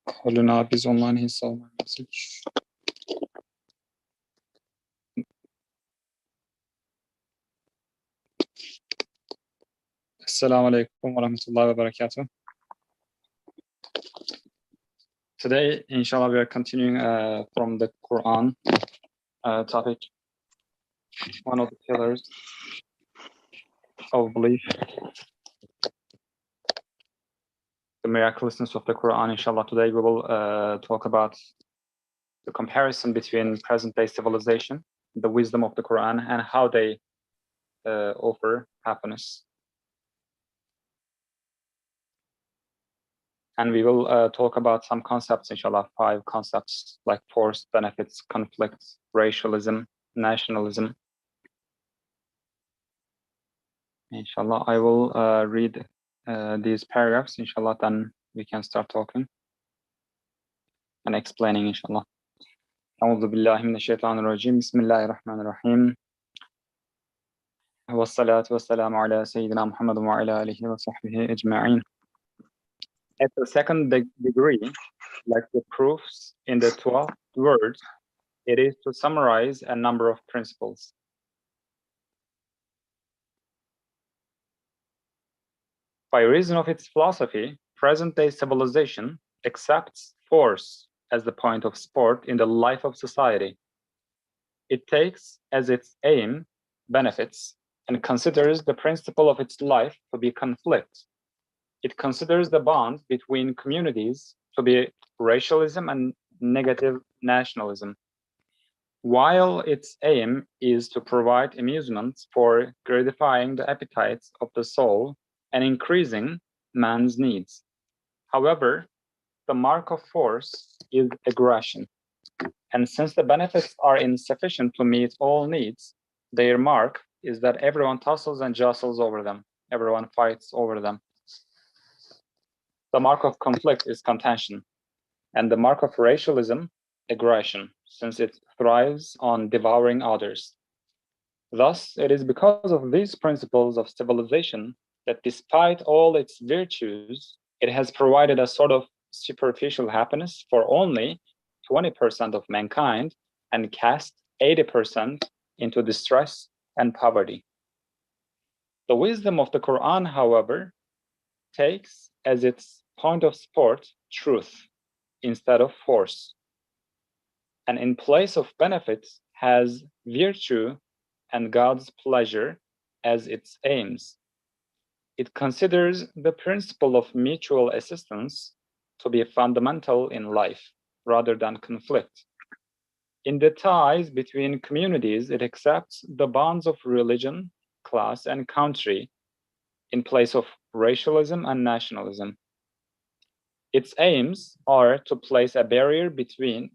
Colin biz online install my message. Assalamu alaikum wa rahmatullahi wa barakatuh. Today, inshallah, we are continuing from the Quran topic, one of the pillars of belief, the miraculousness of the Quran. Inshallah, today we will talk about the comparison between present-day civilization, the wisdom of the Quran, and how they offer happiness. And we will talk about some concepts, inshallah, 5 concepts like force, benefits, conflict, racialism, nationalism. Inshallah, I will read these paragraphs, inshallah, then we can start talking and explaining, inshallah. أعوذ بالله من الشيطان الرجيم بسم الله الرحمن الرحيم والصلاة والسلام على سيدنا محمد وعلى آله وصحبه أجمعين. At the second degree, like the proofs in the 12th word, it is to summarize a number of principles. By reason of its philosophy, present-day civilization accepts force as the point of support in the life of society. It takes as its aim benefits and considers the principle of its life to be conflict. It considers the bond between communities to be racialism and negative nationalism. While its aim is to provide amusement for gratifying the appetites of the soul and increasing man's needs. However, the mark of force is aggression. And since the benefits are insufficient to meet all needs, their mark is that everyone tussles and jostles over them. Everyone fights over them. The mark of conflict is contention. And the mark of racialism, aggression, since it thrives on devouring others. Thus, it is because of these principles of civilization that despite all its virtues, it has provided a sort of superficial happiness for only 20% of mankind and cast 80% into distress and poverty. The wisdom of the Quran, however, takes as its point of support truth instead of force, and in place of benefits has virtue and God's pleasure as its aims. It considers the principle of mutual assistance to be fundamental in life rather than conflict. In the ties between communities, it accepts the bonds of religion, class, and country in place of racialism and nationalism. Its aims are to place a barrier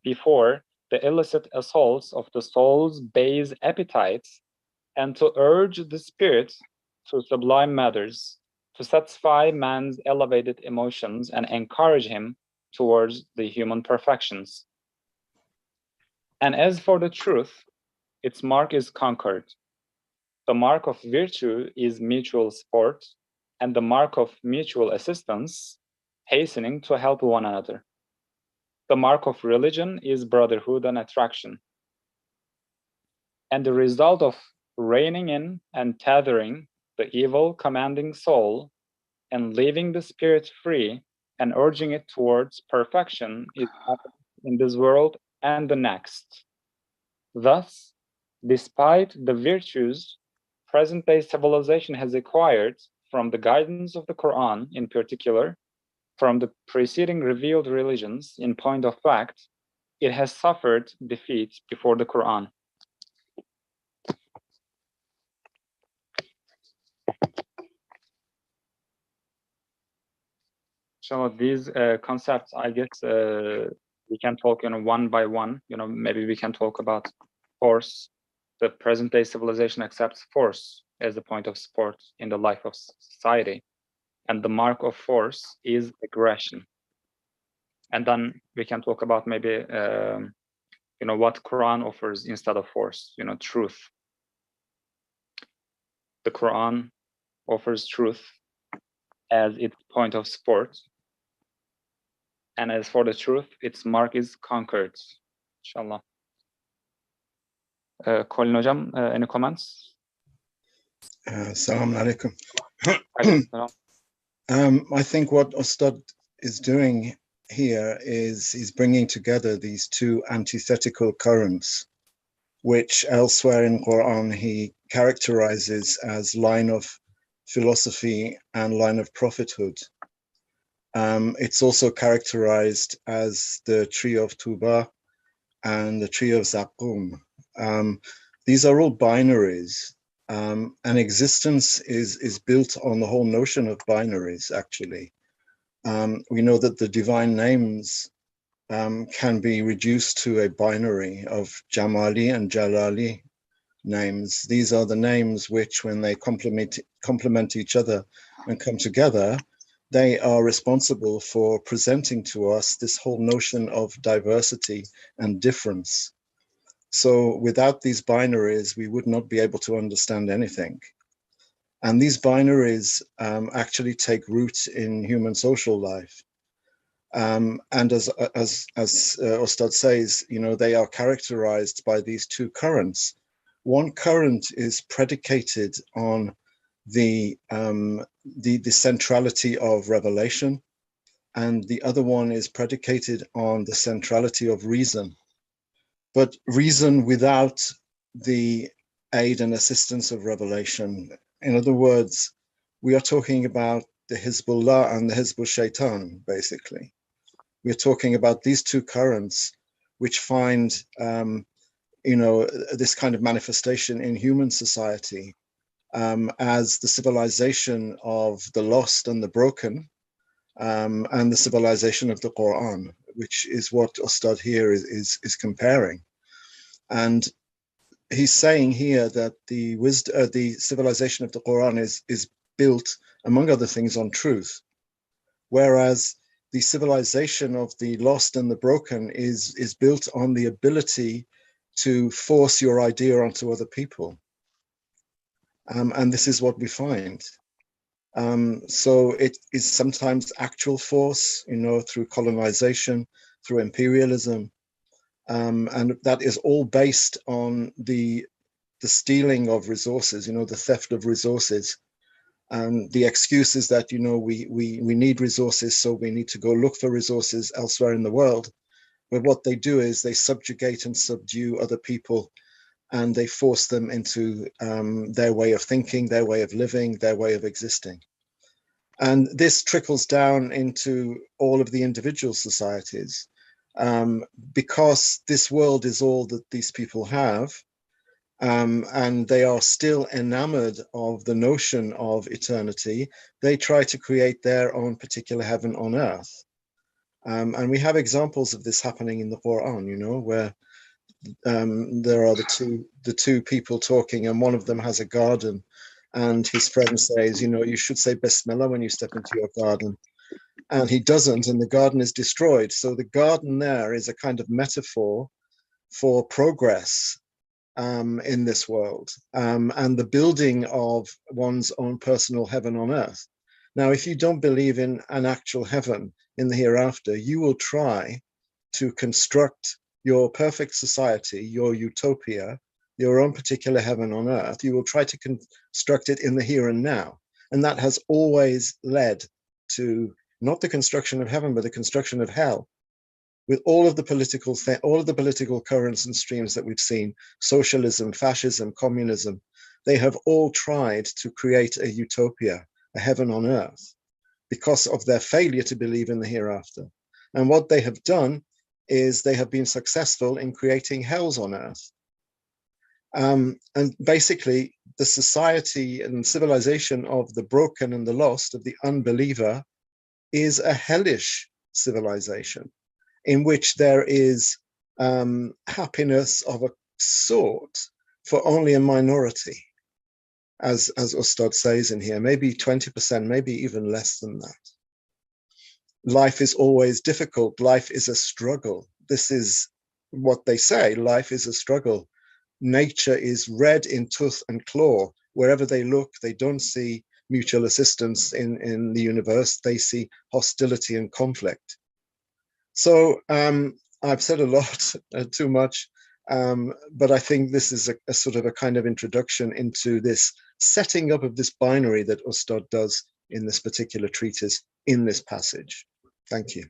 before the illicit assaults of the soul's base appetites and to urge the spirit to sublime matters, to satisfy man's elevated emotions and encourage him towards the human perfections. And as for the truth, its mark is conquered. The mark of virtue is mutual support, and the mark of mutual assistance, hastening to help one another. The mark of religion is brotherhood and attraction. And the result of reining in and tethering the evil commanding soul and leaving the spirit free and urging it towards perfection is happening in this world and the next. Thus, despite the virtues present-day civilization has acquired from the guidance of the Quran in particular, from the preceding revealed religions in point of fact, it has suffered defeat before the Quran. So these concepts, I guess, we can talk, one by one. Maybe we can talk about force. The present-day civilization accepts force as the point of support in the life of society, and the mark of force is aggression. And then we can talk about maybe, what Quran offers instead of force. Truth. The Quran offers truth as its point of support. And as for the truth, its mark is conquered. Inshallah. Colin hocam, any comments? Assalamu alaikum. Alaikum. I think what Ustad is doing here is he's bringing together these two antithetical currents, which elsewhere in Quran he characterizes as line of philosophy and line of prophethood. It's also characterized as the tree of Tuba and the tree of Zaqum. These are all binaries, and existence is built on the whole notion of binaries, actually. We know that the divine names can be reduced to a binary of Jamali and Jalali names. These are the names which, when they complement each other and come together, they are responsible for presenting to us this whole notion of diversity and difference. So without these binaries, we would not be able to understand anything. And these binaries actually take root in human social life. And as Ustad says, you know, they are characterized by these two currents. One current is predicated on the centrality of revelation, and the other one is predicated on the centrality of reason. But reason without the aid and assistance of revelation. In other words, we are talking about the Hizbullah and the Hizbul Shaitan, basically. We're talking about these two currents, which find, you know, this kind of manifestation in human society as the civilization of the lost and the broken, and the civilization of the Quran, which is what Ustad here is comparing. And he's saying here that the civilization of the Quran is built, among other things, on truth, whereas the civilization of the lost and the broken is built on the ability to force your idea onto other people. And this is what we find. So it is sometimes actual force, you know, through colonization, through imperialism, and that is all based on the stealing of resources, you know, the theft of resources. And the excuse is that, you know, we need resources, so we need to go look for resources elsewhere in the world. But what they do is they subjugate and subdue other people, and they force them into their way of thinking, their way of living, their way of existing. And this trickles down into all of the individual societies, because this world is all that these people have. And they are still enamored of the notion of eternity. They try to create their own particular heaven on earth. And we have examples of this happening in the Quran, you know, where there are the two people talking, and one of them has a garden, and his friend says, you know, you should say Bismillah when you step into your garden. And he doesn't, and the garden is destroyed. So the garden there is a kind of metaphor for progress in this world, and the building of one's own personal heaven on earth. Now, if you don't believe in an actual heaven in the hereafter, you will try to construct your perfect society, your utopia, your own particular heaven on earth. You will try to construct it in the here and now. And that has always led to not the construction of heaven, but the construction of hell. With all of the political currents and streams that we've seen, socialism, fascism, communism, they have all tried to create a utopia, a heaven on earth, because of their failure to believe in the hereafter. And what they have done is they have been successful in creating hells on earth. And basically, the society and civilization of the broken and the lost, of the unbeliever, is a hellish civilization, in which there is happiness of a sort for only a minority, as Ustad says in here, maybe 20%, maybe even less than that. Life is always difficult. Life is a struggle. This is what they say. Life is a struggle. Nature is red in tooth and claw. Wherever they look, they don't see mutual assistance in the universe. They see hostility and conflict. So I've said a lot, too much, but I think this is a sort of a kind of introduction into this setting up of this binary that Ustad does in this particular treatise, in this passage. Thank you.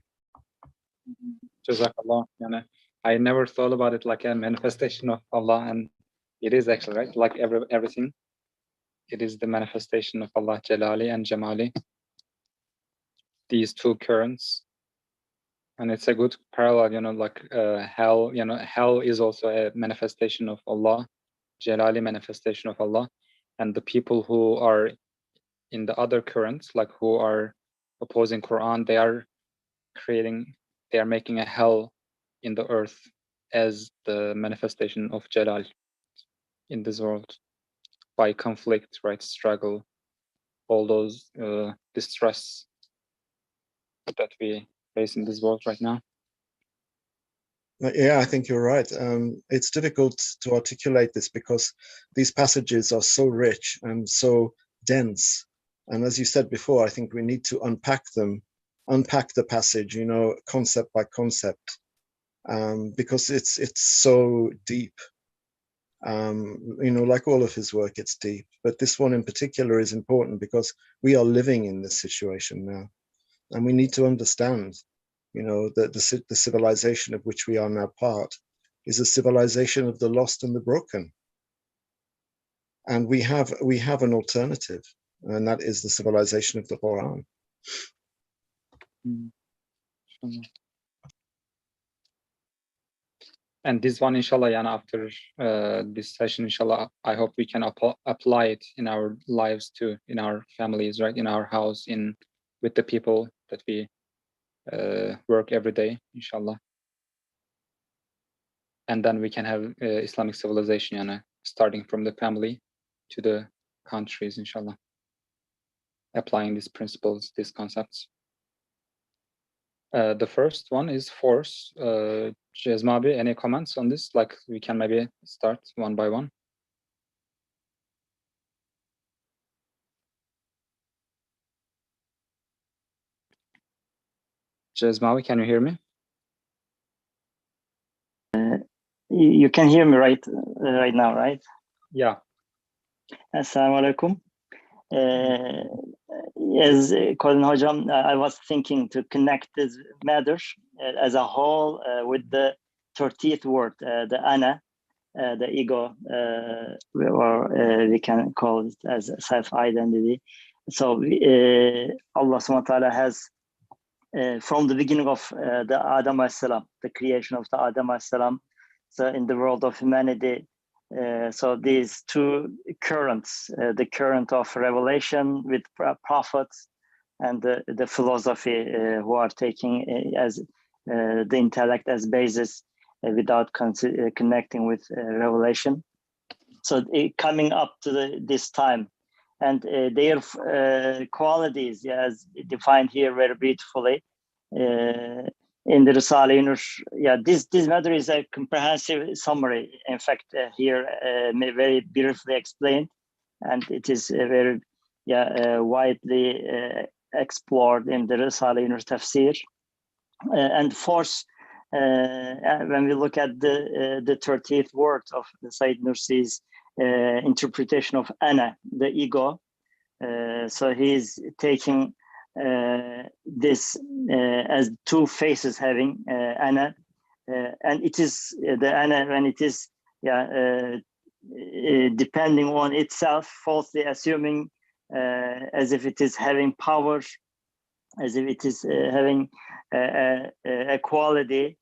Jazakallah. Yani, I never thought about it like a manifestation of Allah, and it is actually, right? Like everything, it is the manifestation of Allah Jalali and Jamali. These two currents, and it's a good parallel, you know, like hell. You know, hell is also a manifestation of Allah, Jalali manifestation of Allah, and the people who are in the other currents, like who are opposing Quran, they are making a hell in the earth as the manifestation of Jalal in this world by conflict, right? Struggle, all those distress that we face in this world right now. Yeah, I think you're right. It's difficult to articulate this because these passages are so rich and so dense. And as you said before, I think we need to unpack them, unpack the passage, you know, concept by concept, because it's so deep. You know, like all of his work, it's deep. But this one in particular is important because we are living in this situation now, and we need to understand, you know, that the civilization of which we are now part is a civilization of the lost and the broken. And we have an alternative, and that is the civilization of the Quran. And this one, inshallah, and after this session, inshallah, I hope we can apply it in our lives too, in our families, right, in our house, with the people that we work every day, inshallah. And then we can have Islamic civilization, starting from the family to the countries, inshallah, applying these principles, these concepts. The first one is force. Jezmabi, any comments on this? Like we can maybe start one by one. Jezmabi, can you hear me? You can hear me right now, right? Yeah. Assalamu alaikum. As Colin Hojam, I was thinking to connect this matter as a whole with the 30th word, the ana, the ego, or we can call it as self-identity. So Allah subhanahu wa ta'ala has, from the beginning of the Adam alayhi salam, the creation of the Adam alayhi salam, so in the world of humanity, so these two currents, the current of revelation with prophets and the philosophy who are taking as the intellect as basis without connecting with revelation. So coming up to this time, and their qualities, as defined here very beautifully in the Risale-i Nur. Yeah, this matter is a comprehensive summary. In fact, here very briefly explained, and it is very widely explored in the Risale-i Nur tafsir. And force, when we look at the 30th word of the Sayyid Nursi's interpretation of ana, the ego, so he's taking this as two faces having ana, and it is the ana when it is depending on itself, falsely assuming as if it is having power, as if it is having a quality,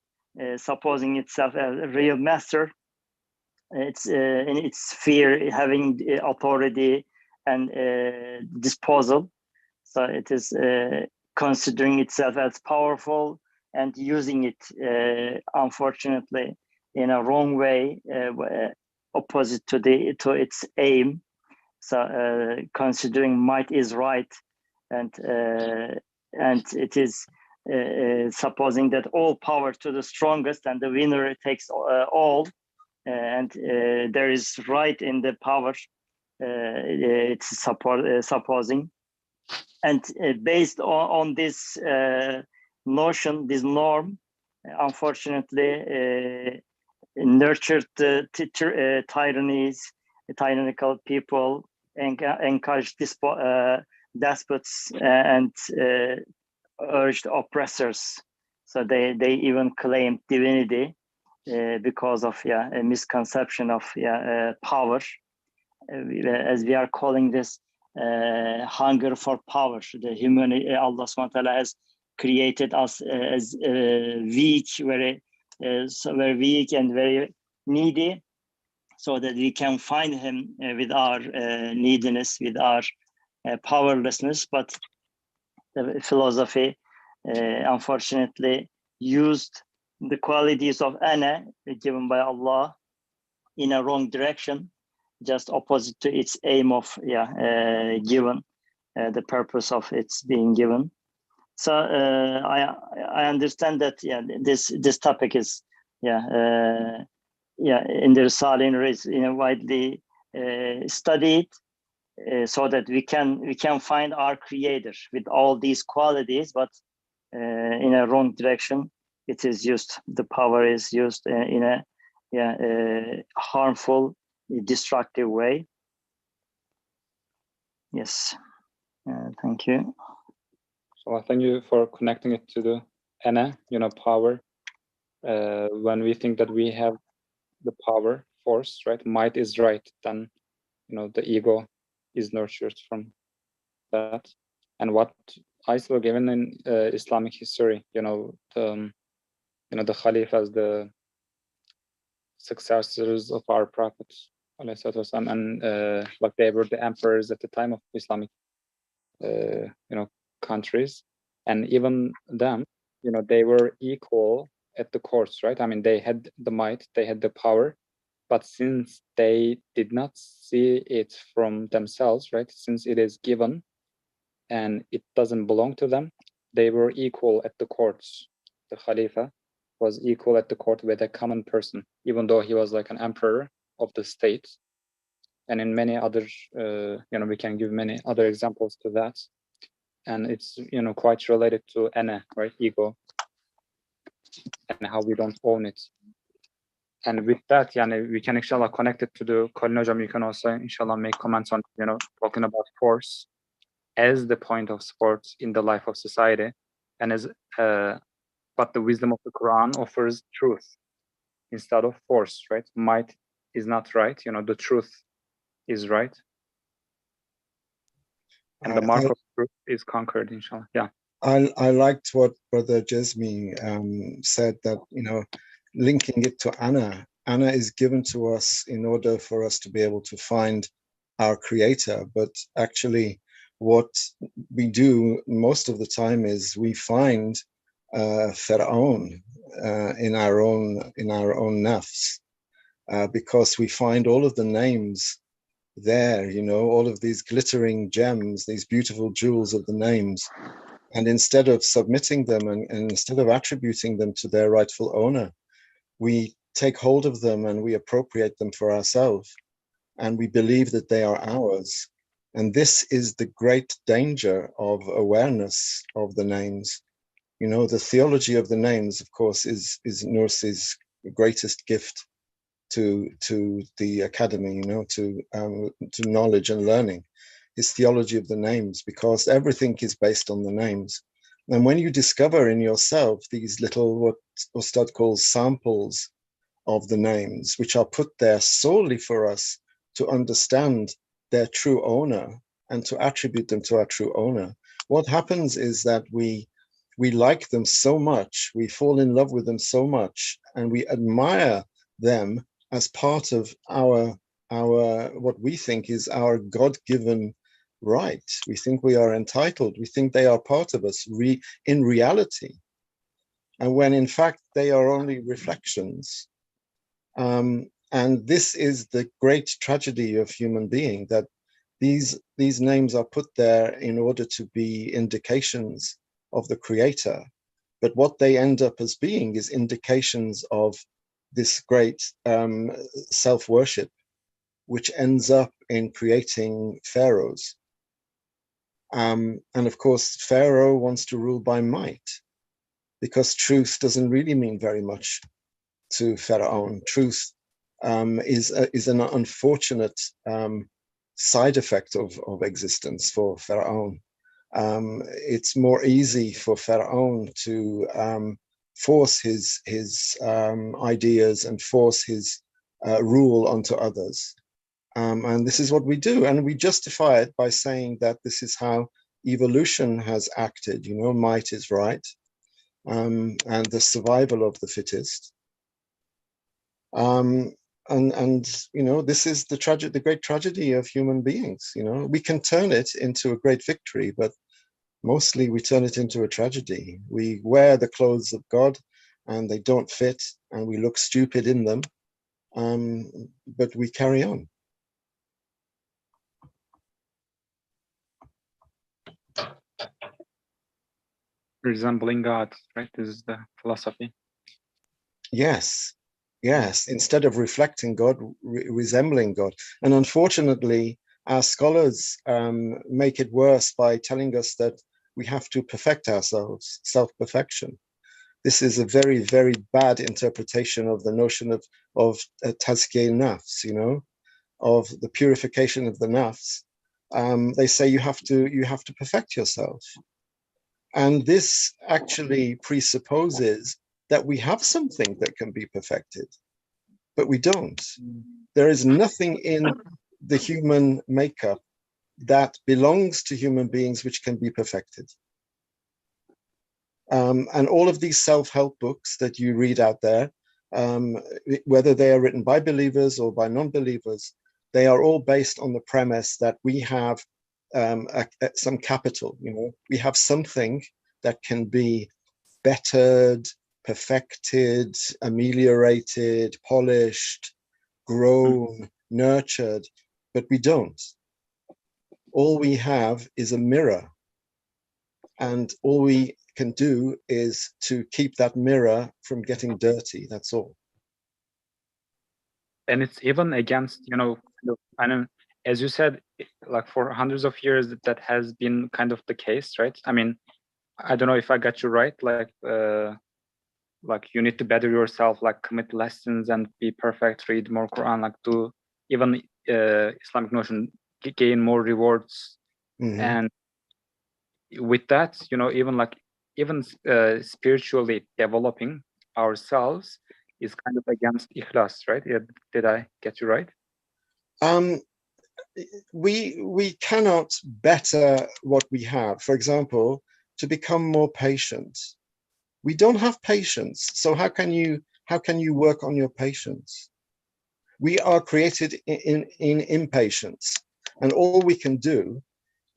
supposing itself a real master. It's in its sphere having authority and disposal. So it is considering itself as powerful and using it, unfortunately, in a wrong way, opposite to its aim. So considering might is right, and it is supposing that all power to the strongest and the winner takes all, and there is right in the power. It's supposing. And based on this notion, this norm, unfortunately nurtured the tyrannical people, encouraged despots, and urged oppressors. So they even claimed divinity because of a misconception of power, as we are calling this hunger for power. The humanity, Allah subhanahu wa ta'ala has created us as weak, very weak and very needy, so that we can find Him with our neediness, with our powerlessness. But the philosophy, unfortunately, used the qualities of ana given by Allah in a wrong direction, just opposite to its aim of given, the purpose of its being given. So I understand that this topic is in the Risale is widely studied, so that we can find our Creator with all these qualities, but in a wrong direction. It is used. The power is used in a harmful, destructive way. Yes. Thank you. So I thank you for connecting it to the ana, power. When we think that we have the power, force, right? Might is right, then the ego is nurtured from that. And what I saw given in Islamic history, the Khalifas, the successors of our Prophet, and like they were the emperors at the time of Islamic countries, and even them, they were equal at the courts, right? I mean, they had the might, they had the power, but since they did not see it from themselves, right? Since it is given and it doesn't belong to them, they were equal at the courts. The Khalifa was equal at the court with a common person, even though he was like an emperor of the state. And in many other, we can give many other examples to that. And it's, quite related to ana, right? Ego, and how we don't own it. And with that, we can inshallah connect it to the Colin Hocam. You can also inshallah make comments on, talking about force as the point of sports in the life of society, and as but the wisdom of the Quran offers truth instead of force, right? Might is not right, the truth is right, and the mark of truth is conquered, inshallah. I liked what Brother Jesmi said, that linking it to ana is given to us in order for us to be able to find our Creator. But actually, what we do most of the time is we find Fir'aun in our own nafs, because we find all of the names there, all of these glittering gems, these beautiful jewels of the names. And instead of submitting them and instead of attributing them to their rightful owner, we take hold of them and we appropriate them for ourselves. And we believe that they are ours. And this is the great danger of awareness of the names. The theology of the names, of course, is Nursi's greatest gift to the academy, to knowledge and learning. His theology of the names, because everything is based on the names. And when you discover in yourself these little, what Ustad calls samples of the names, which are put there solely for us to understand their true owner and to attribute them to our true owner, what happens is that we like them so much, we fall in love with them so much, and we admire them as part of our what we think is our God-given right. We think we are entitled. We think they are part of us in reality, and when in fact they are only reflections. And this is the great tragedy of human being, that these names are put there in order to be indications of the Creator, but what they end up as being is indications of this great self-worship, which ends up in creating pharaohs. And of course, Pharaoh wants to rule by might. because truth doesn't really mean very much to Pharaoh. Truth is an unfortunate side effect of existence for Pharaoh. It's more easy for Pharaoh to force his ideas and force his rule onto others. And this is what we do. And we justify it by saying that this is how evolution has acted. You know, might is right, and the survival of the fittest. And you know, this is the great tragedy of human beings. You know, we can turn it into a great victory, but mostly we turn it into a tragedy. We wear the clothes of God and they don't fit and we look stupid in them, but we carry on. Resembling God, right? This is the philosophy. Yes, yes. Instead of reflecting God, resembling God. And unfortunately, our scholars make it worse by telling us that we have to perfect ourselves, self-perfection. This is a very, very bad interpretation of the notion of tazkiyeh nafs, you know, of the purification of the nafs. They say you have to perfect yourself. And this actually presupposes that we have something that can be perfected, but we don't. There is nothing in the human makeup that belongs to human beings which can be perfected. And all of these self-help books that you read out there, whether they are written by believers or by non-believers, they are all based on the premise that we have some capital. You know, we have something that can be bettered, perfected, ameliorated, polished, grown, nurtured, but we don't. All we have is a mirror, and all we can do is to keep that mirror from getting dirty. That's all. And it's even against, you know, I know, as you said, like for hundreds of years that has been kind of the case, right? I mean, I don't know if I got you right, like you need to better yourself, like commit lessons and be perfect, read more Quran, like to even Islamic notion gain more rewards. Mm-hmm. And with that, you know, even spiritually developing ourselves is kind of against ikhlas, right? Yeah, did I get you right? We cannot better what we have. For example, to become more patient. We don't have patience. So how can you work on your patience? We are created in impatience, and all we can do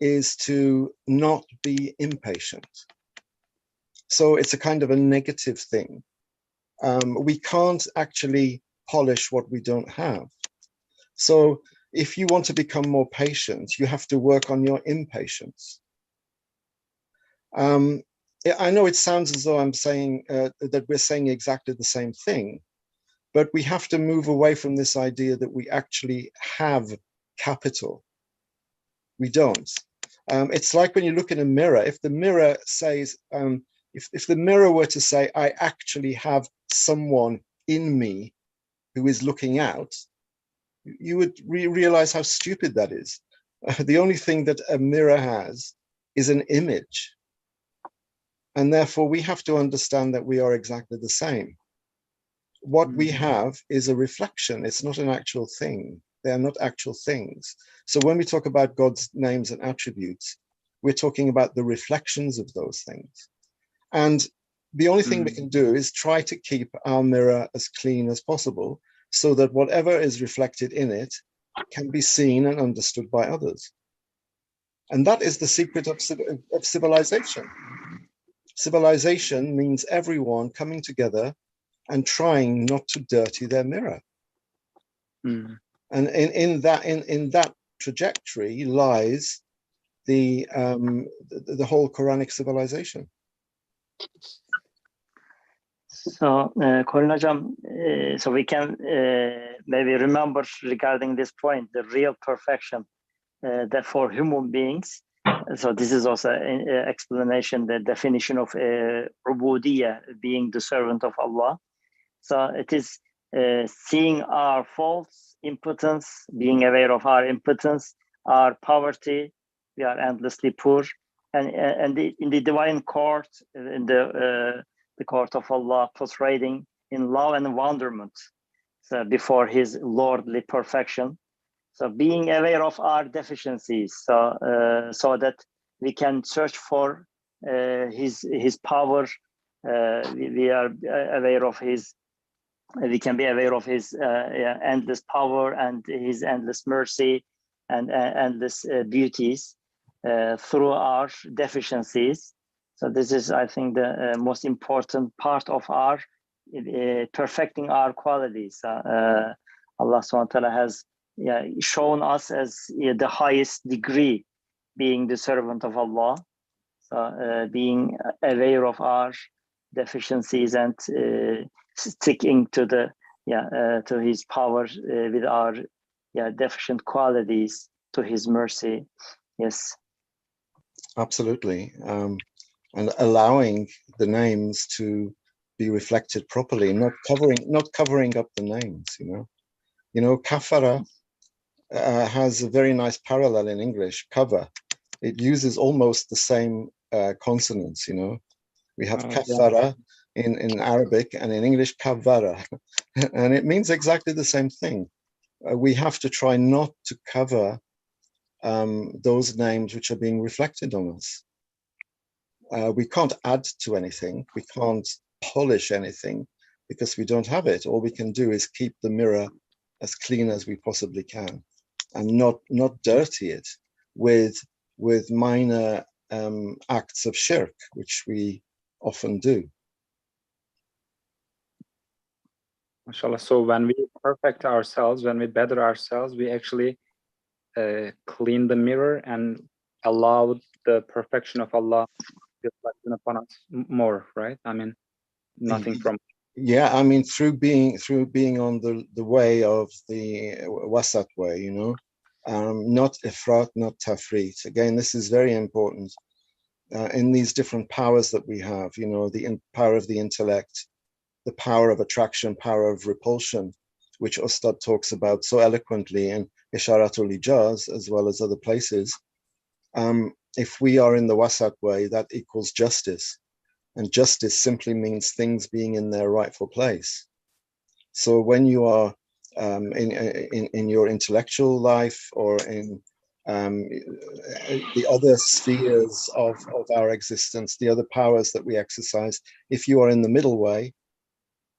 is to not be impatient. So it's a kind of a negative thing. We can't actually polish what we don't have. So if you want to become more patient, you have to work on your impatience. I know it sounds as though I'm saying that we're saying exactly the same thing, but we have to move away from this idea that we actually have capital. We don't. It's like when you look in a mirror, if the mirror says, if the mirror were to say, I actually have someone in me who is looking out, you would realize how stupid that is. The only thing that a mirror has is an image. And therefore we have to understand that we are exactly the same. What we have is a reflection. It's not an actual thing. They are not actual things. So when we talk about God's names and attributes, we're talking about the reflections of those things. And the only thing we can do is try to keep our mirror as clean as possible so that whatever is reflected in it can be seen and understood by others. And that is the secret of civilization. Civilization means everyone coming together and trying not to dirty their mirror. And in that trajectory lies the whole Quranic civilization. So, Colin Hocam, so we can maybe remember regarding this point, the real perfection that for human beings So this is also an explanation, the definition of ubudiyya, being the servant of Allah. So it is seeing our faults, impotence, being aware of our impotence, our poverty. We are endlessly poor, and in the divine court, in the court of Allah, prostrating in love and wonderment, so before His lordly perfection. So being aware of our deficiencies, so that we can search for His power. We are aware of His. We can be aware of His endless power and His endless mercy and endless beauties through our deficiencies. So this is, I think, the most important part of our perfecting our qualities. Allah subhanahu wa ta'ala has shown us as the highest degree, being the servant of Allah. So being aware of our deficiencies and sticking to the to His power with our deficient qualities, to His mercy. Yes, absolutely. And allowing the names to be reflected properly, not covering up the names. Kafara has a very nice parallel in English. Cover. It uses almost the same consonants. We have kafara in Arabic, and in English kavara, and it means exactly the same thing. We have to try not to cover those names which are being reflected on us. We can't add to anything. We can't polish anything because we don't have it. All we can do is keep the mirror as clean as we possibly can, and not dirty it with minor acts of shirk, which we often do. MashaAllah. So when we perfect ourselves, when we better ourselves, we actually clean the mirror and allow the perfection of Allah to reflect upon us more, right? I mean, nothing from. Yeah, I mean, through being on the way of the wasat way, not ifrat, not tafrit. Again, this is very important in these different powers that we have. The power of the intellect, the power of attraction, power of repulsion, which Ustad talks about so eloquently in Isharatul Ijaz, as well as other places. If we are in the wasat way, that equals justice. And justice simply means things being in their rightful place. So when you are in your intellectual life or in the other spheres of our existence, the other powers that we exercise, if you are in the middle way,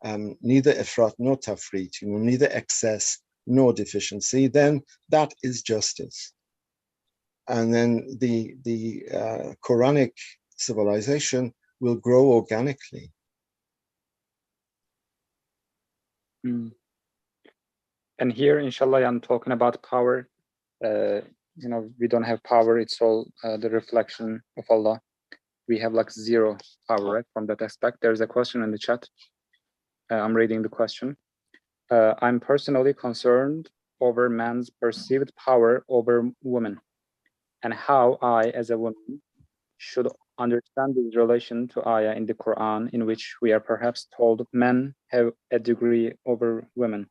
neither ifrat nor tafrit, neither excess nor deficiency, then that is justice. And then the Quranic civilization will grow organically. And here, inshallah, I'm talking about power. We don't have power. It's all the reflection of Allah. We have like zero power, right? From that aspect. There's a question in the chat. I'm reading the question. I'm personally concerned over man's perceived power over women, and how I, as a woman, should understand this relation to ayah in the Quran, in which we are perhaps told men have a degree over women.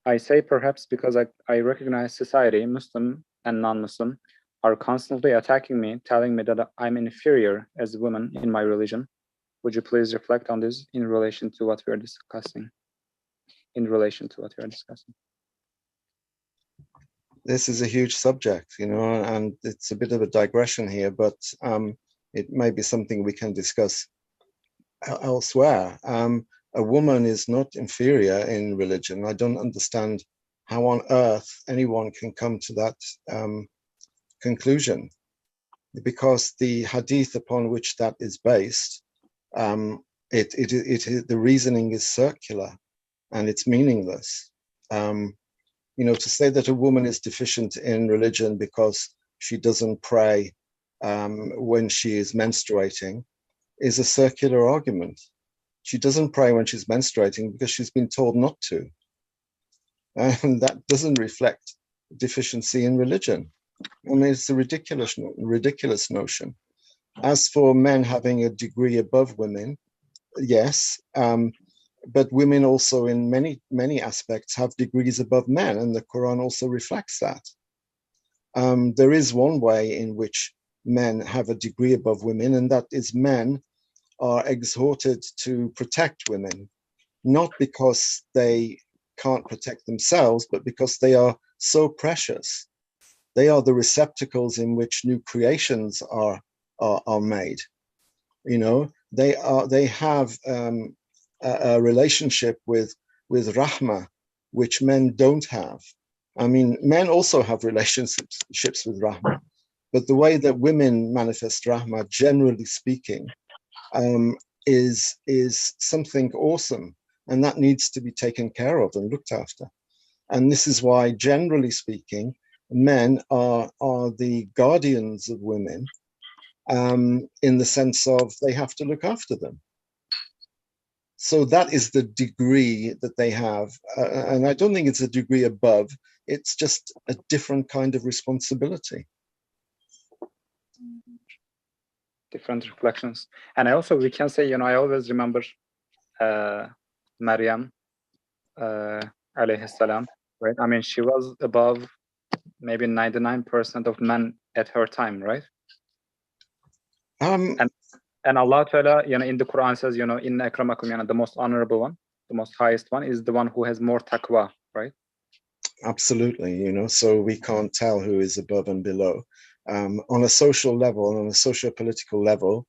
I say perhaps because I recognize society, Muslim and non-Muslim, are constantly attacking me, telling me that I'm inferior as a woman in my religion. Would you please reflect on this in relation to what we are discussing? This is a huge subject, and it's a bit of a digression here, but it may be something we can discuss elsewhere. A woman is not inferior in religion. I don't understand how on earth anyone can come to that conclusion, because the hadith upon which that is based, the reasoning is circular and it's meaningless. To say that a woman is deficient in religion because she doesn't pray when she is menstruating is a circular argument. She doesn't pray when she's menstruating because she's been told not to. And that doesn't reflect deficiency in religion. I mean, it's a ridiculous notion. As for men having a degree above women, yes, but women also in many aspects have degrees above men, and the Quran also reflects that. There is one way in which men have a degree above women, and that is men are exhorted to protect women, not because they can't protect themselves, but because they are so precious. They are the receptacles in which new creations are made. You know, they have a relationship with Rahma, which men don't have. I mean, men also have relationships with Rahma, but the way that women manifest Rahma, generally speaking, is something awesome, and that needs to be taken care of and looked after. And this is why, generally speaking, men are the guardians of women, in the sense of they have to look after them. So that is the degree that they have. And I don't think it's a degree above, it's just a different kind of responsibility. Different reflections. And we can say, I always remember Maryam, alayhi salam, right? I mean, she was above maybe 99% of men at her time, right? And Allah Ta'ala, in the Quran says, inna akramakum, the most honorable one, the most highest one is the one who has more taqwa, right? Absolutely, so we can't tell who is above and below. On a social level, on a socio-political level,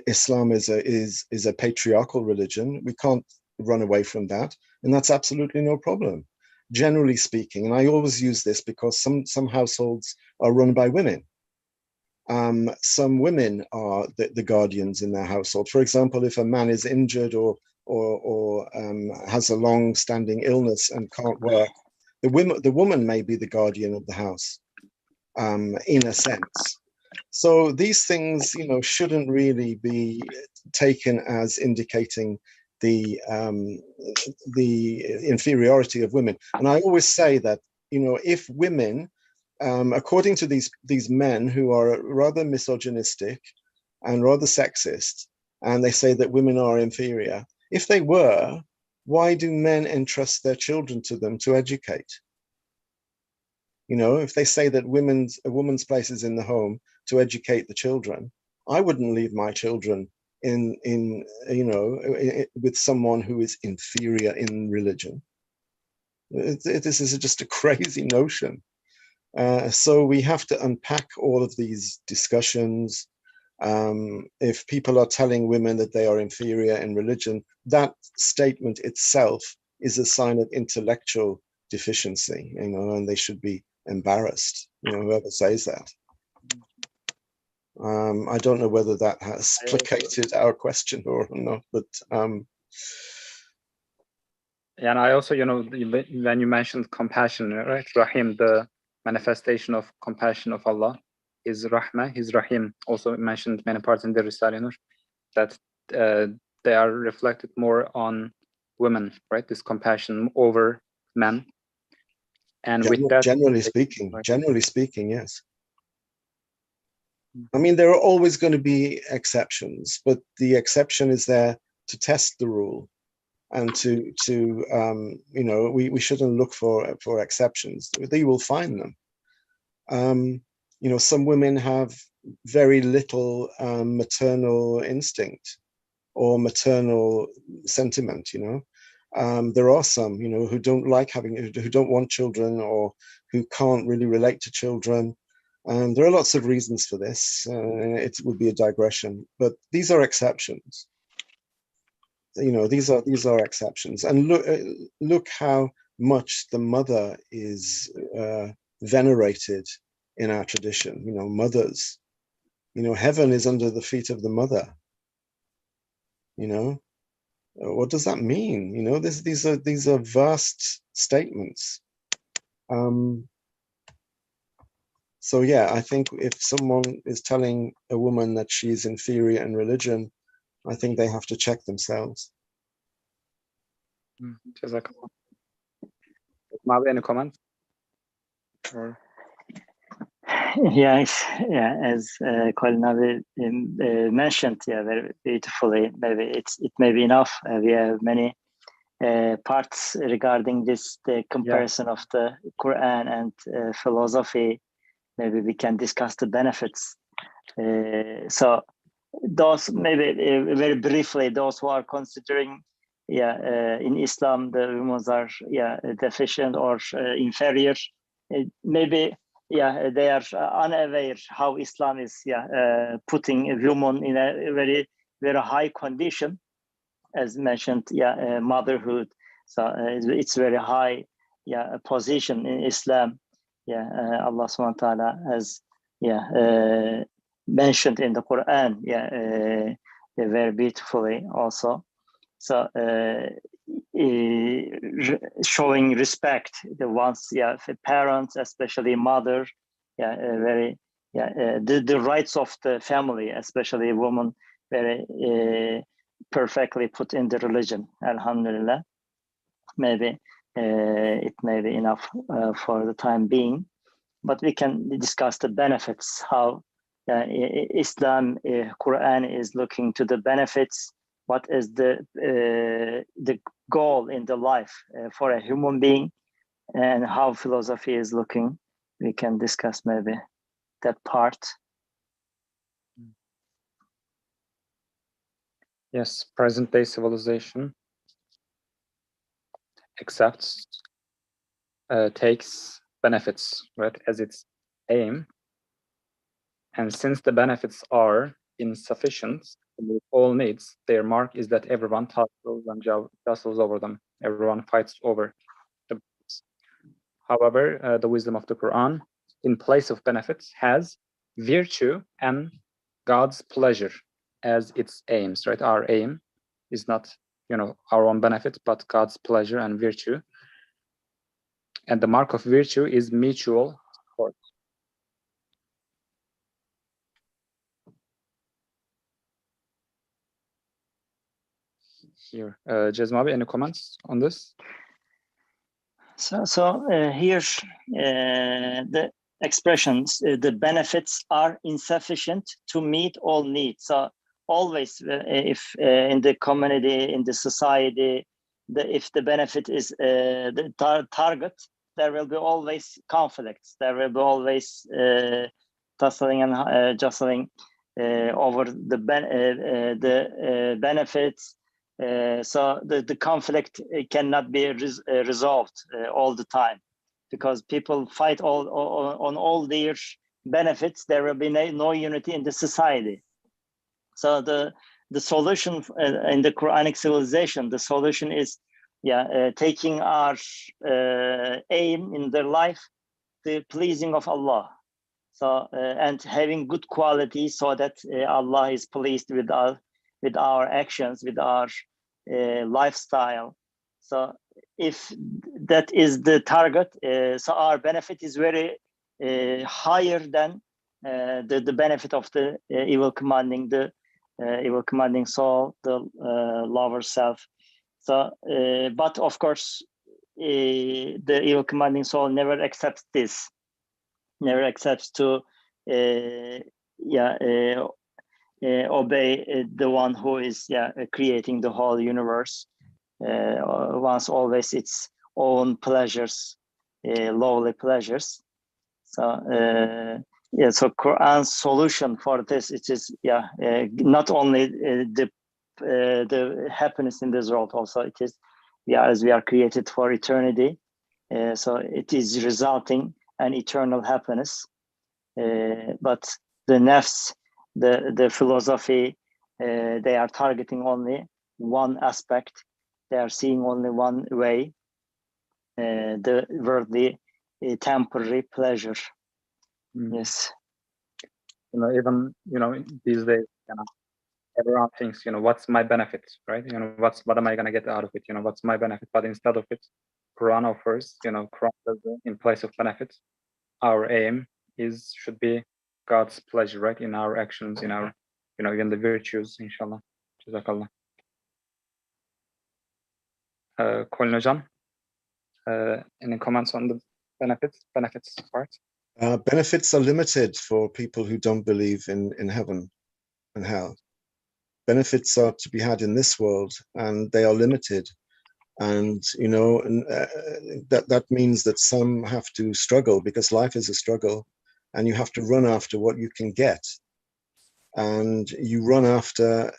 Islam is a patriarchal religion. We can't run away from that, and that's absolutely no problem. Generally speaking, and I always use this because some households are run by women. Some women are the guardians in their household. For example, if a man is injured or has a long-standing illness and can't work, the woman may be the guardian of the house, in a sense. So these things, shouldn't really be taken as indicating the inferiority of women. And I always say that, if women, according to these men who are rather misogynistic and rather sexist, and they say that women are inferior, if they were, why do men entrust their children to them to educate? If they say that a woman's place is in the home to educate the children, I wouldn't leave my children with someone who is inferior in religion. This is just a crazy notion. So we have to unpack all of these discussions. If people are telling women that they are inferior in religion, that statement itself is a sign of intellectual deficiency, and they should be embarrassed, whoever says that. I don't know whether that has placated our question or not, but and I also, when you mentioned compassion, right? Rahim, the manifestation of compassion of Allah is Rahmah, is Rahim. Also mentioned many parts in the Risale that they are reflected more on women, right? This compassion over men. And with that, generally speaking, yes. I mean, there are always going to be exceptions, but the exception is there to test the rule, and to we shouldn't look for exceptions. You will find them. Some women have very little maternal instinct or maternal sentiment. There are some, who don't who don't want children, or who can't really relate to children. There are lots of reasons for this. It would be a digression, but these are exceptions. These are exceptions. And look how much the mother is venerated in our tradition. Mothers. Heaven is under the feet of the mother. What does that mean? These are vast statements. So yeah, I think if someone is telling a woman that she's inferior in religion, I think they have to check themselves. Jazakallah. Maybe any comments? Or... Yes, yeah, as Colin Abi mentioned, yeah, very beautifully. Maybe it may be enough. We have many parts regarding this, the comparison of the Quran and philosophy. Maybe we can discuss the benefits. So those, maybe very briefly, those who are considering, in Islam the women are deficient or inferior, maybe they are unaware how Islam is putting a woman in a very very high condition, as mentioned, motherhood. So it's very high position in Islam. Allah subhanahu wa ta'ala has mentioned in the Quran, very beautifully also. So showing respect, the ones, for parents, especially mother, very, the rights of the family, especially women, very perfectly put in the religion. Alhamdulillah. Maybe it may be enough for the time being, but we can discuss the benefits, how Islam, Quran is looking to the benefits. What is the goal in the life for a human being, and how philosophy is looking. We can discuss maybe that part. Yes, present-day civilization accepts, takes benefits, right, as its aim. And since the benefits are insufficient to meet all needs, their mark is that everyone tussles and jostles over them. Everyone fights over the benefits. However, the wisdom of the Quran, in place of benefits, has virtue and God's pleasure as its aims, right? Our aim is not, our own benefit, but God's pleasure and virtue. And the mark of virtue is mutual support. Here, Jazmabi, any comments on this? So here the expressions, the benefits are insufficient to meet all needs. So always, if in the community, in the society, if the benefit is the target, there will be always conflicts. There will be always tussling and jostling over the benefits. So the conflict cannot be resolved all the time, because people fight on all their benefits. There will be no unity in the society. So the solution in the Quranic civilization, the solution is taking our aim in their life, the pleasing of Allah. So and having good quality, so that Allah is pleased with our actions, with our lifestyle. So if that is the target, so our benefit is very higher than the benefit of the evil commanding soul, the lower self. So, but of course, the evil commanding soul never accepts this. Never accepts to obey the one who is creating the whole universe, wants always its own pleasures, lowly pleasures. So so Quran's solution for this, it is not only the happiness in this world, also it is as we are created for eternity, so it is resulting an eternal happiness. But the nafs, the philosophy, they are targeting only one aspect. They are seeing only one way, the worldly, temporary pleasure. Yes. Even these days, everyone thinks, what's my benefit, right? What am I gonna get out of it? What's my benefit? But instead of it, Quran offers, Quran says, in place of benefits, our aim should be God's pleasure, right? In our actions, in our, even the virtues, inshallah. Jazakallah. Colin Hocam, any comments on the benefits part? Benefits are limited for people who don't believe in heaven and hell. Benefits are to be had in this world, and they are limited. And that means that some have to struggle, because life is a struggle, and you have to run after what you can get. And you run after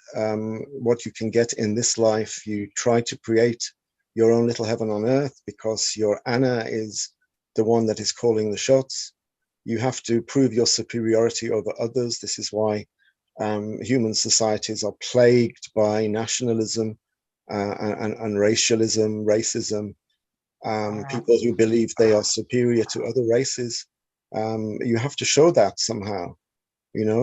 what you can get in this life. You try to create your own little heaven on earth, because your Anna is the one that is calling the shots. You have to prove your superiority over others. This is why human societies are plagued by nationalism and racism. People who believe they are superior to other races. You have to show that somehow,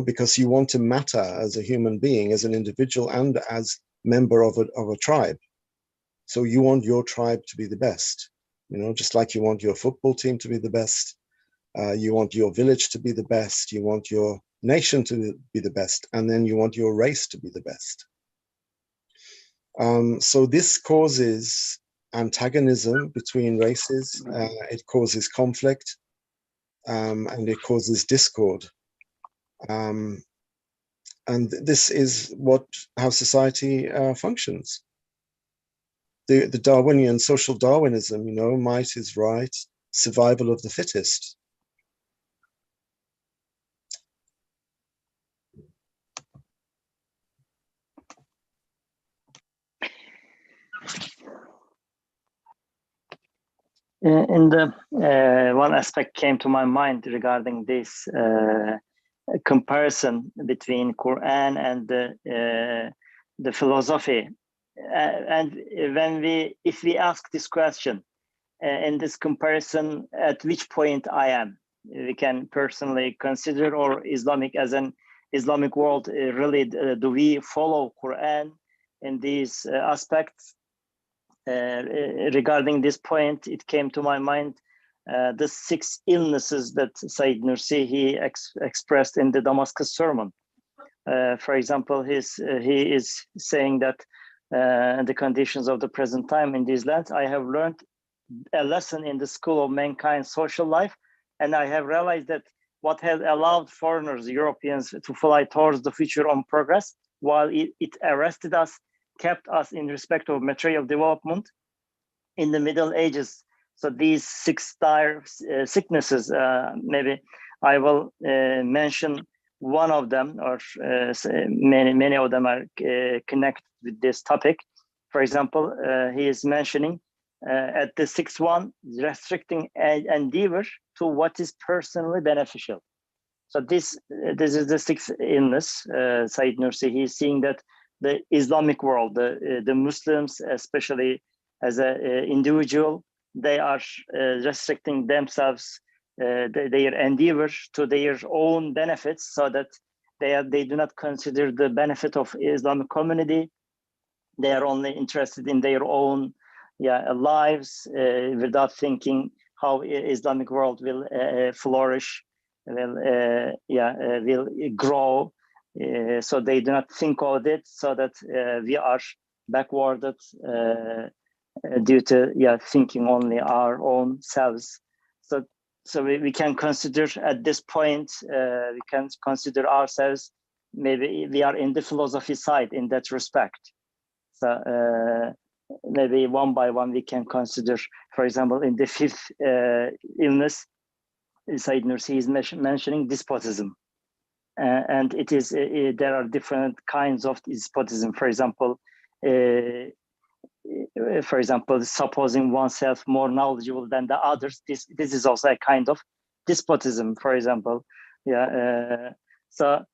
because you want to matter as a human being, as an individual, and as member of a tribe. So you want your tribe to be the best, just like you want your football team to be the best. You want your village to be the best. You want your nation to be the best. And then you want your race to be the best. So this causes antagonism between races. It causes conflict, and it causes discord. And this is how society functions. The Darwinian social Darwinism, might is right, survival of the fittest. In the one aspect came to my mind regarding this comparison between Quran and the philosophy, and if we ask this question in this comparison, at which point I am, we can personally consider, or Islamic as an Islamic world, really do we follow Quran in these aspects? Regarding this point, it came to my mind the 6 illnesses that Sayyid Nursi expressed in the Damascus sermon. For example, he is saying that the conditions of the present time in these lands, I have learned a lesson in the school of mankind's social life, and I have realized that what has allowed foreigners, Europeans, to fly towards the future on progress, while it arrested us, kept us in respect of material development in the Middle Ages. So these 6 dire sicknesses, maybe I will mention one of them, or many of them are connected with this topic. For example, he is mentioning at the 6th one, restricting endeavor to what is personally beneficial. So this is the 6th illness. Sayyid Nursi, he's seeing that the Islamic world, the Muslims, especially as an individual, they are restricting themselves, their endeavor to their own benefits, so that they do not consider the benefit of Islamic community. They are only interested in their own lives, without thinking how Islamic world will flourish, will grow. So they do not think of it, so that we are backwarded due to thinking only our own selves. So we can consider at this point, we can consider ourselves, maybe we are in the philosophy side in that respect. So maybe one by one we can consider, for example, in the 5th illness, Sayyid Nursi is mentioning despotism. And it is there are different kinds of despotism. For example, supposing oneself more knowledgeable than the others, this is also a kind of despotism, for example. So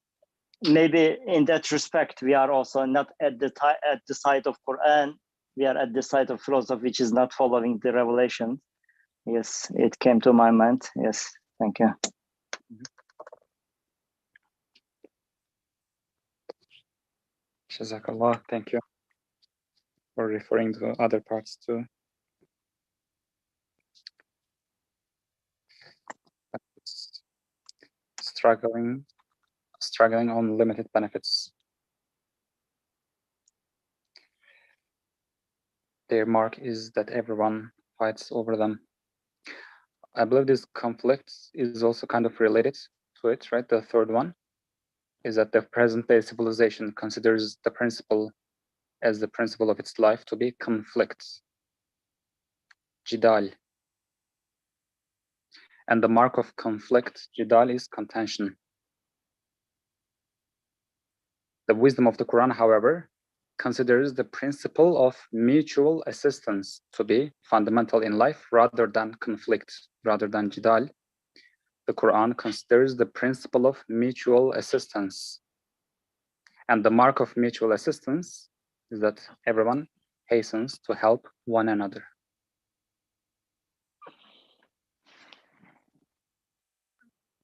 maybe in that respect, we are also not at the side of Quran. We are at the side of philosophy, which is not following the revelation. Yes, it came to my mind. Yes, thank you. Jazakallah, thank you for referring to other parts too. Struggling on limited benefits. Their mark is that everyone fights over them. I believe this conflict is also kind of related to it, right? The third one is that the present-day civilization considers the principle as the principle of its life to be conflict, jidal. And the mark of conflict, jidal, is contention. The wisdom of the Quran, however, considers the principle of mutual assistance to be fundamental in life rather than conflict, rather than jidal. The Quran considers the principle of mutual assistance. And the mark of mutual assistance is that everyone hastens to help one another.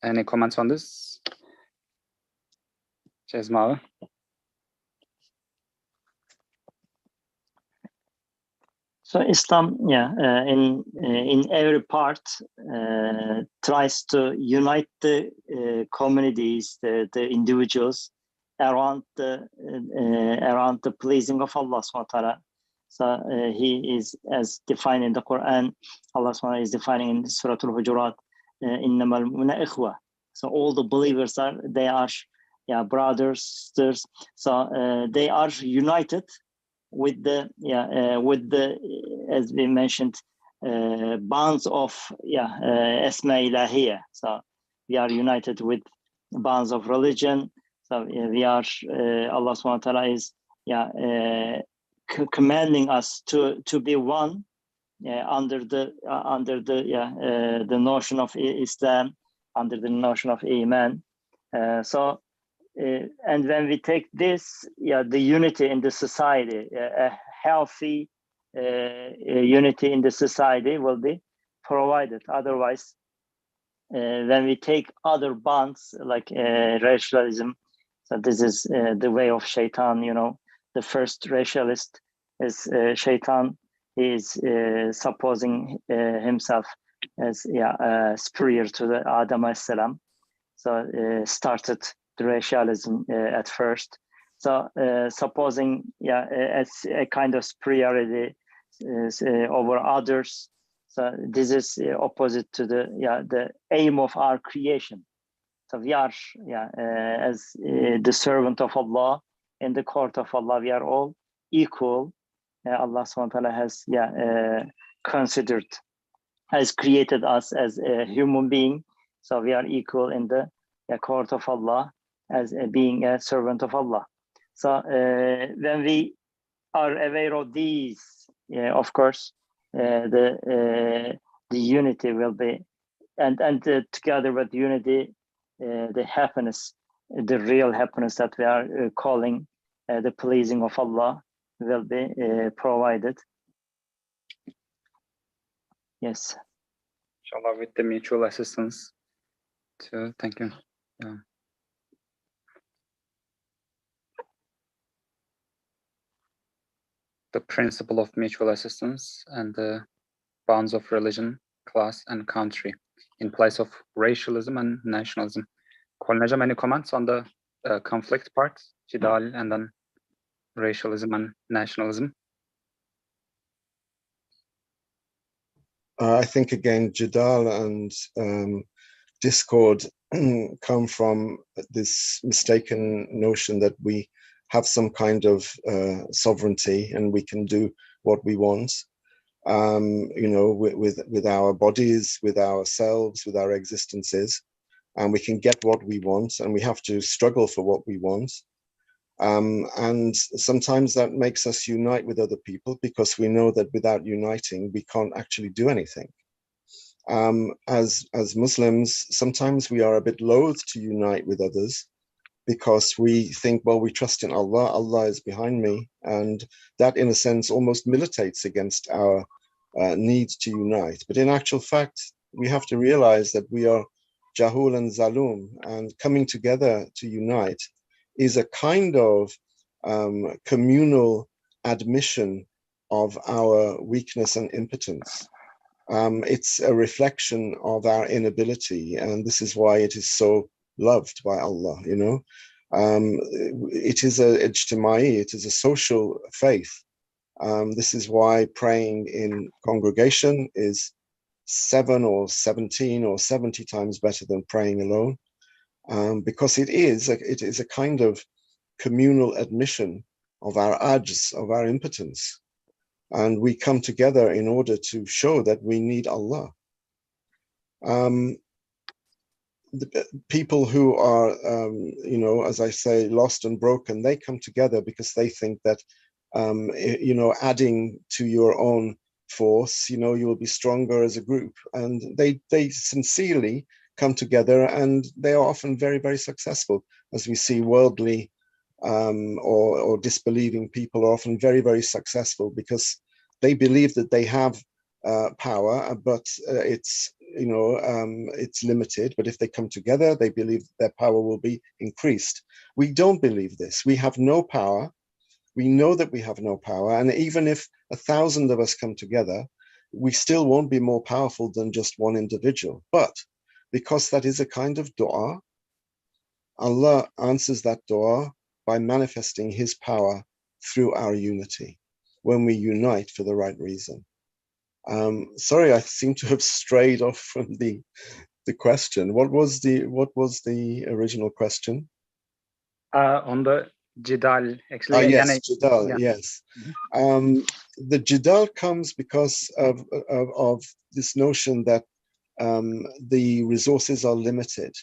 Any comments on this? Cezma? So Islam, in every part tries to unite the communities, the individuals around the pleasing of Allah subhanahu wa ta'ala. So he is, as defined in the Quran, Allah subhanahu wa ta'ala is defining in Surah Al-Hujurat, إِنَّمَا الْمُؤْمِنُونَ إِخْوَةٌ. So all the believers are brothers, sisters. So they are united with the as we mentioned, bonds of Esma Ilahiyya. So we are united with bonds of religion. So we are Allah subhanahu wa ta'ala is commanding us to be one under the notion of Islam, under the notion of Iman. And when we take this, the unity in the society, a healthy unity in the society will be provided. Otherwise, when we take other bonds like racialism, so this is the way of Shaitan. The first racialist is Shaitan. He is supposing himself as superior to the Adam alayhi salam. So started the racialism at first. So supposing as a kind of superiority over others. So this is opposite to the aim of our creation. So we are as the servant of Allah in the court of Allah, we are all equal. Allah subhanahu wa ta'ala has considered, has created us as a human being. So we are equal in the court of Allah as being a servant of Allah. So when we are aware of these, of course, the unity will be, and together with unity, the happiness, the real happiness that we are calling the pleasing of Allah will be provided. Yes. Inshallah, with the mutual assistance. Thank you. Yeah. The principle of mutual assistance and the bonds of religion, class, and country in place of racialism and nationalism. Khol Najam, any comments on the conflict part, jidal, and then racialism and nationalism? I think again, jidal and discord come from this mistaken notion that we have some kind of sovereignty and we can do what we want, with our bodies, with ourselves, with our existences, and we can get what we want, and we have to struggle for what we want. And sometimes that makes us unite with other people because we know that without uniting, we can't actually do anything. As Muslims, sometimes we are a bit loath to unite with others because we think, well, we trust in Allah, Allah is behind me. And that, in a sense, almost militates against our need to unite. But in actual fact, we have to realize that we are Jahul and Zalum, and coming together to unite is a kind of communal admission of our weakness and impotence. It's a reflection of our inability, and this is why it is so loved by Allah. It is a ijtimai, it is a social faith. This is why praying in congregation is 7 or 17 or 70 times better than praying alone, because it is a kind of communal admission of our ajz, of our impotence. And we come together in order to show that we need Allah. The people who are, you know, as I say, lost and broken, they come together because they think that, you know, adding to your own force, you know, you will be stronger as a group. And they sincerely come together, and they are often very, very successful. As we see, worldly or disbelieving people are often very, very successful because they believe that they have power, but it's, you know, it's limited. But if they come together, they believe their power will be increased. We don't believe this. We have no power. We know that we have no power. And even if 1,000 of us come together, we still won't be more powerful than just one individual. But because that is a kind of dua, Allah answers that dua by manifesting his power through our unity when we unite for the right reason. Sorry, I seem to have strayed off from the question. What was the original question? On the jidal, actually. Yes, jidal. Yeah. Yes. The jidal comes because of this notion that the resources are limited,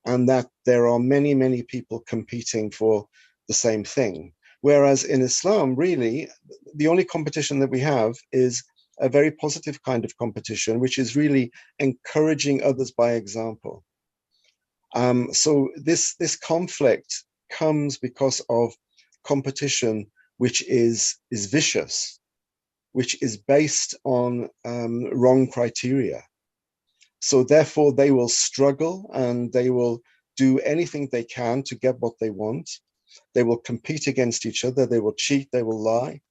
and that there are many, many people competing for the same thing. Whereas in Islam, really, the only competition that we have is a very positive kind of competition, which is really encouraging others by example. So this conflict comes because of competition which is vicious, which is based on wrong criteria. So therefore, they will struggle and they will do anything they can to get what they want. They will compete against each other. They will cheat. They will lie.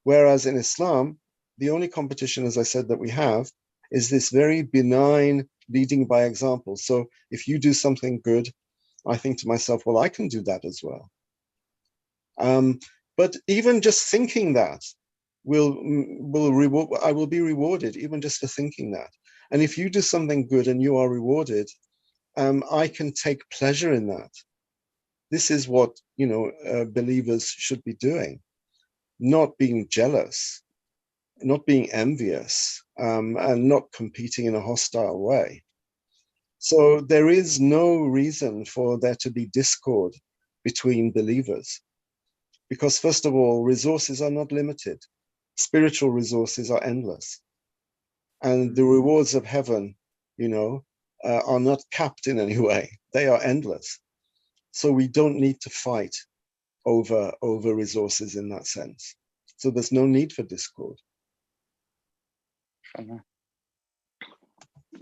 Whereas in Islam, the only competition, as I said, that we have is this very benign leading by example. So if you do something good, I think to myself, well, I can do that as well. But even just thinking that I will be rewarded even just for thinking that. And if you do something good and you are rewarded, I can take pleasure in that. This is what, you know, believers should be doing, not being jealous, not being envious, and not competing in a hostile way. So there is no reason for there to be discord between believers, because first of all, resources are not limited. Spiritual resources are endless. And the rewards of heaven, you know, are not capped in any way. They are endless. So we don't need to fight over resources in that sense. So there's no need for discord.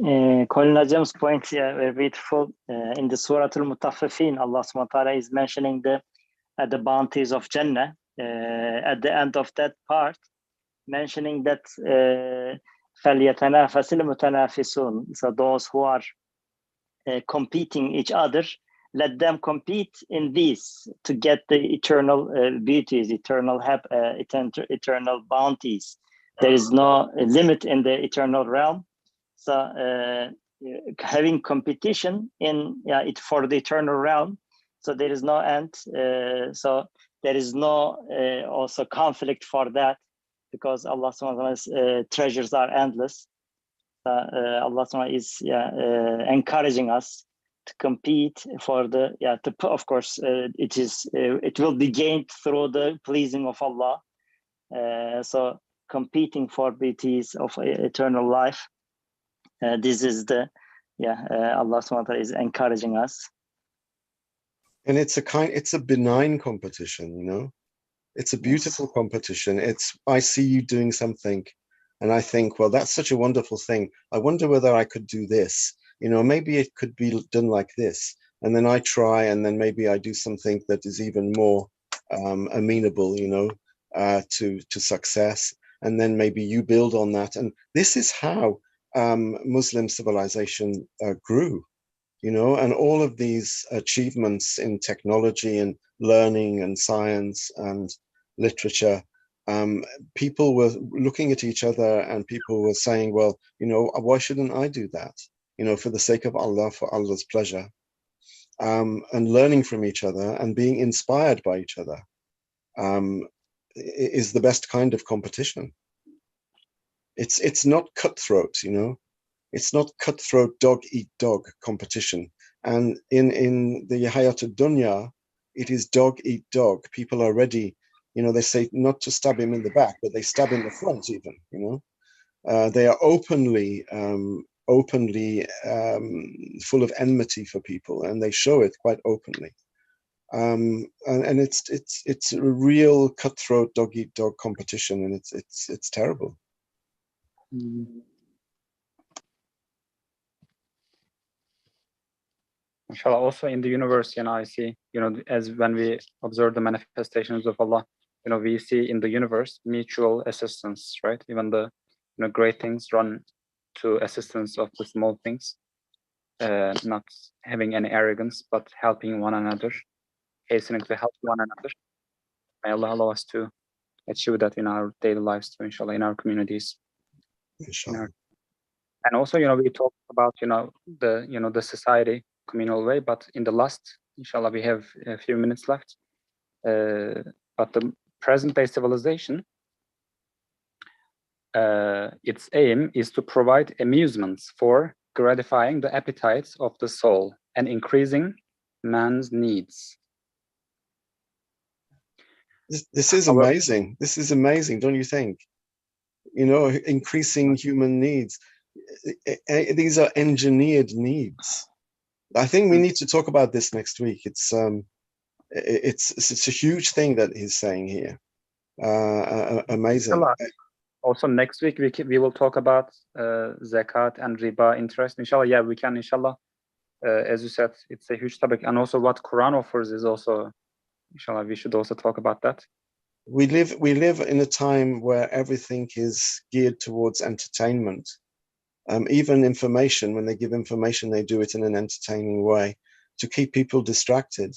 Colin Ajam's point, yeah, very beautiful. In the Surah Al-Mutaffifin, Allah subhanahu wa ta'ala is mentioning the bounties of Jannah. At the end of that part, mentioning that فَلْيَتَنَافَسِ الْمُتَنَافِسُونَ. So those who are competing each other, let them compete in these to get the eternal beauties, eternal bounties. There is no limit in the eternal realm. So having competition in for the eternal realm, so there is no end. So there is no also conflict for that, because Allah subhanahu wa ta'ala's treasures are endless. Allah subhanahu wa ta'ala is encouraging us to compete for the of course it will be gained through the pleasing of Allah. So competing for beauties of eternal life. This is the Allah subhanahu wa ta'ala is encouraging us. And it's a benign competition, you know. It's a beautiful competition. I see you doing something and I think, well, that's such a wonderful thing. I wonder whether I could do this. You know, maybe it could be done like this. And then I try, and then maybe I do something that is even more amenable, you know, to success. And then maybe you build on that. And this is how Muslim civilization grew, you know, and all of these achievements in technology and learning and science and literature, people were looking at each other and people were saying, well, you know, why shouldn't I do that? You know, for the sake of Allah, for Allah's pleasure, and learning from each other and being inspired by each other is the best kind of competition. It's not cutthroat, you know. It's not cutthroat dog eat dog competition. And in the Hayat Dunya, it is dog eat dog. People are ready, you know, they say not to stab him in the back, but they stab in the front even, you know. They are openly full of enmity for people, and they show it quite openly. And it's a real cutthroat dog eat dog competition, and it's terrible. Inshallah, also in the universe, you know, I see, you know, as when we observe the manifestations of Allah, you know, we see in the universe mutual assistance, right? Even the, you know, great things run to assistance of the small things, not having any arrogance, but helping one another, hastening to help one another. May Allah allow us to achieve that in our daily lives too, inshallah, in our communities. Inshallah. And also, you know, we talked about, you know, the society communal way, but in the last, inshallah, we have a few minutes left. But the present day civilization, its aim is to provide amusements for gratifying the appetites of the soul and increasing man's needs. This is amazing. This is amazing, don't you think? You know, increasing human needs. These are engineered needs. I think we need to talk about this next week. It's a huge thing that he's saying here. Amazing. Also next week we will talk about zakat and riba interest. Inshallah, yeah, we can. Inshallah, as you said, it's a huge topic, and also what Quran offers is also. Inshallah, we should also talk about that. We live in a time where everything is geared towards entertainment. Even information, when they give information, they do it in an entertaining way to keep people distracted.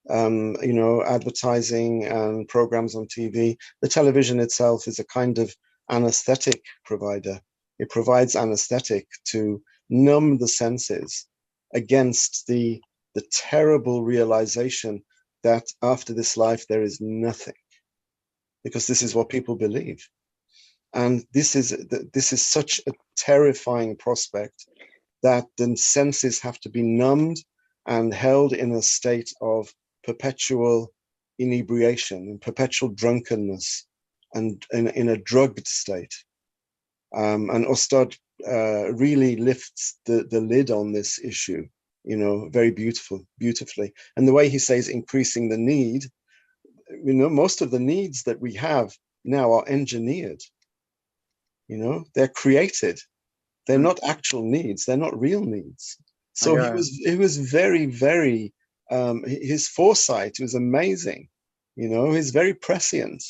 You know, advertising and programs on TV. The television itself is a kind of anesthetic provider. It provides anesthetic to numb the senses against the terrible realization that after this life there is nothing, because this is what people believe. And this is such a terrifying prospect that the senses have to be numbed and held in a state of perpetual inebriation, perpetual drunkenness, and in a drugged state. And Ustad really lifts the lid on this issue, you know, very beautifully. And the way he says increasing the need, you know, most of the needs that we have now are engineered. You know, they're created. They're not actual needs. They're not real needs. So he was very, very, his foresight was amazing. You know, he's very prescient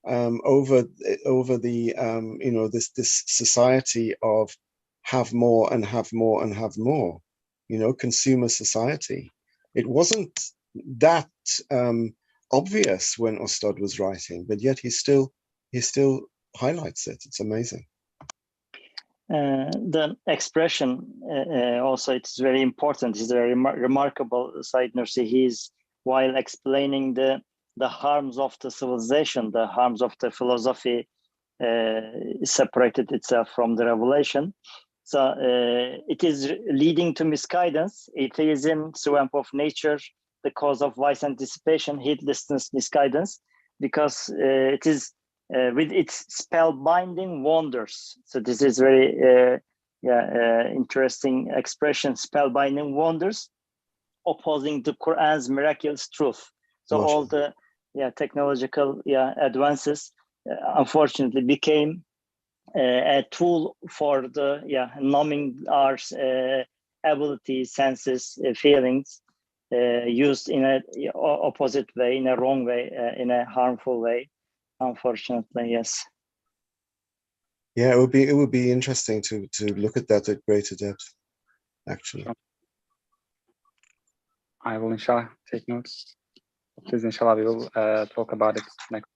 over the, you know, this society of have more and have more and have more, you know, consumer society. It wasn't that obvious when Ustad was writing, but yet he still highlights it. It's amazing. The expression also, it's very important. It's a very remarkable Said Nursi. He's, while explaining the harms of the civilization, the harms of the philosophy, separated itself from the revelation. So it is leading to misguidance, atheism, swamp of nature, the cause of vice and dissipation, heedlessness, misguidance, because it is with its spellbinding wonders. So this is very interesting expression, spellbinding wonders, opposing the Quran's miraculous truth. So all the technological advances unfortunately became a tool for the numbing our abilities, senses, feelings, used in a opposite way, in a wrong way, in a harmful way. Unfortunately, yes. Yeah, it would be interesting to look at that at greater depth, actually. I will, inshallah, take notes. Please, inshallah, we will talk about it next.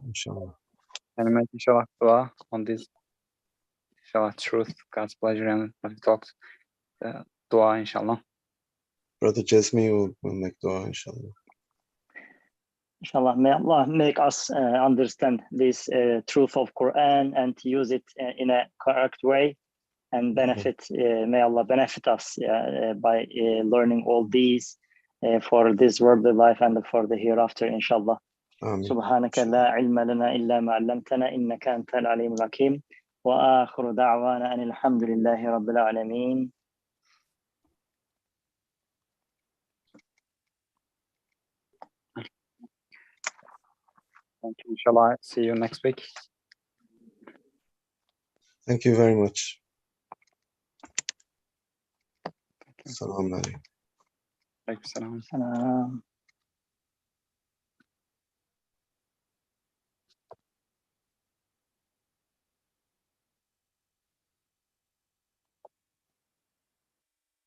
inshallah. And make inshallah dua on this. Inshallah, truth, God's pleasure, and we talked dua, inshallah. Brother Jasmi will make dua, inshallah. Inshallah, may Allah make us understand this truth of Quran and use it in a correct way and benefit. May Allah benefit us by learning all these for this worldly life and for the hereafter, inshallah. Amen. سبحانك لا علم لنا إلا ما علمتنا إنك أنت العليم الحكيم وآخر دعوانا أن الحمد لله رب العالمين. Thank you, inshallah. See you next week. Thank you very much. Assalamu alaikum. Alaikum salam. Salam.